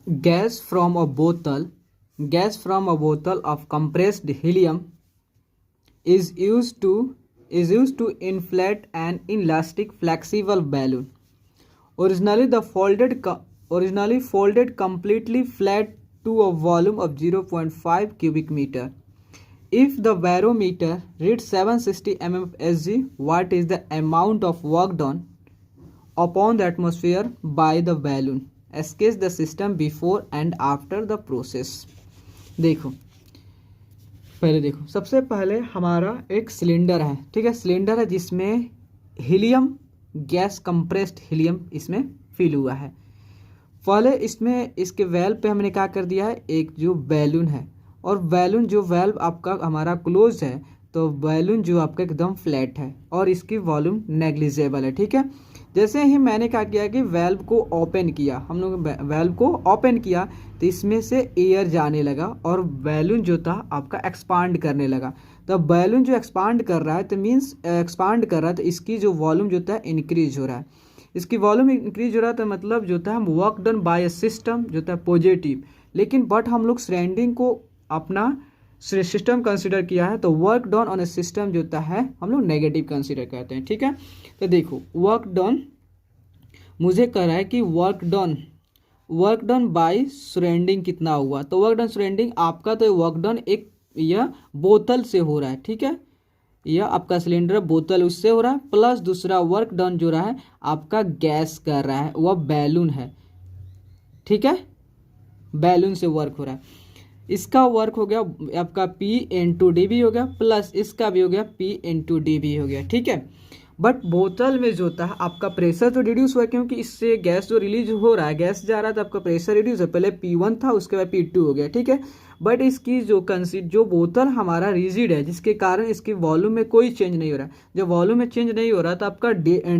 gas from a bottle of compressed helium is used to inflate an elastic flexible balloon, originally folded completely flat to a volume of 0.5 cubic meter. If the barometer reads 760 mm of Hg, what is the amount of work done upon the atmosphere by the balloon? Sketch the system before and after the process. देखो पहले देखो, सबसे पहले हमारा एक cylinder है, ठीक है, सिलेंडर है जिसमें हीलियम गैस, कंप्रेस्ड हीलियम इसमें फिल हुआ है। पहले इसमें इसके वेल्व पे हमने क्या कर दिया है, एक जो बैलून है, और बैलून जो वेल्व आपका हमारा क्लोज है, तो बैलून जो आपका एकदम फ्लैट है और इसकी वॉल्यूम नेग्लिजिबल है, ठीक है। जैसे ही मैंने क्या किया कि वेल्व को ओपन किया, हम लोग वेल्व को ओपन किया तो इसमें से एयर जाने लगा और बैलून जो था आपका एक्सपांड करने लगा। तो बैलून जो एक्सपांड कर रहा है तो मीन्स एक्सपांड कर रहा है तो इसकी जो वॉल्यूम जो था इंक्रीज हो रहा है। इसकी वॉल्यूम इंक्रीज हो रहा है तो मतलब जो था हम work done by a system जो था पॉजिटिव, लेकिन बट हम लोग सराउंडिंग को अपना सिस्टम कंसिडर किया है तो work done on A system जो होता है हम लोग नेगेटिव कंसिडर करते हैं, ठीक है। तो देखो वर्क डन मुझे कह रहा है कि वर्क डन बाय सराउंडिंग कितना हुआ, तो वर्क डन सराउंडिंग आपका, तो वर्क डन एक यह बोतल से हो रहा है, ठीक है, यह आपका सिलेंडर बोतल उससे हो रहा है, प्लस दूसरा वर्क डन जो रहा है आपका गैस कर रहा है, वह बैलून है, ठीक है, बैलून से वर्क हो रहा है। इसका वर्क हो गया आपका P/dV हो गया, प्लस इसका भी हो गया P/dV हो गया, ठीक है। बट बोतल में जो होता है आपका प्रेशर तो रिड्यूस हुआ, क्योंकि इससे गैस जो रिलीज हो रहा है, गैस जा रहा है तो आपका प्रेशर रिड्यूस है, पहले P1 था उसके बाद P2 हो गया, ठीक है। बट इसकी जो बोतल हमारा रिजिड है जिसके कारण इसकी वॉल्यूम में कोई चेंज नहीं हो रहा है, जब वॉल्यूम में चेंज नहीं हो रहा तो आपका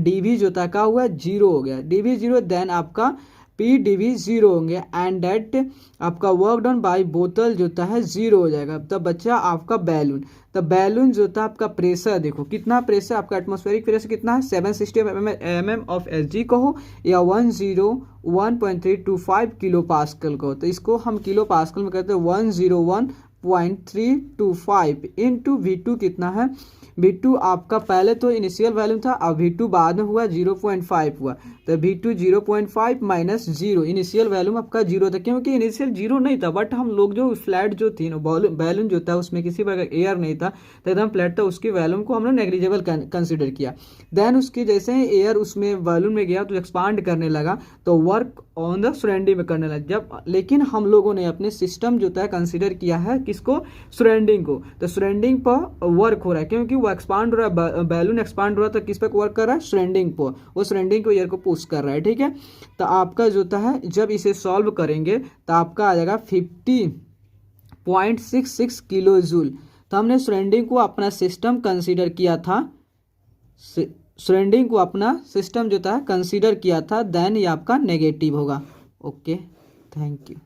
dV जो था क्या हुआ, जीरो हो गया, dV जीरो, देन आपका P/dV जीरो होंगे एंड डेट आपका वर्क डन बाय बोतल जो है जीरो हो जाएगा। तब बच्चा आपका बैलून, तो बैलून जो था आपका प्रेशर, देखो कितना प्रेशर आपका एटमॉस्फेरिक प्रेशर कितना है, 760 mm of Hg कहो या 101.325 किलो पास्कल कहो, तो इसको हम किलो पास्कल में कहते हैं 101.325 इंटू V2 कितना है, V2 आपका पहले तो इनिशियल वैल्यू था, अब V2 बाद में हुआ 0.5 हुआ, तो V2 0.5 minus zero, initial value आपका जीरो था, क्योंकि इनिशियल जीरो नहीं था, बट हम लोग जो फ्लैट जो थी ना बैलून जो था उसमें किसी प्रकार एयर नहीं था तो एकदम फ्लैट था, उसकी वैल्यूम को हमने नेग्लिजिबल कंसिडर किया। देन उसकी जैसे ही एयर उसमें बैलून में गया तो एक्सपांड करने लगा, तो वर्क ऑन द सराउंडिंग में करने लगा। जब लेकिन हम लोगों ने अपने सिस्टम जो था कंसिडर किया है किसको, सराउंडिंग को, तो सराउंडिंग पर वर्क हो रहा है, क्योंकि वो एक्सपांड हो रहा है, बैलून एक्सपांड हो रहा है, तो किस पर वर्क कर रहा है, सराउंडिंग पर, वो सराउंडिंग को एयर को पुश कर रहा है, ठीक है। तो आपका जो है जब इसे सॉल्व करेंगे तो आपका आ जाएगा 50.66 किलो जूल। तो हमने सराउंडिंग को अपना सिस्टम कंसीडर किया था, सराउंडिंग को अपना सिस्टम जो था कंसीडर किया था, देन ये आपका नेगेटिव होगा। Okay, thank you.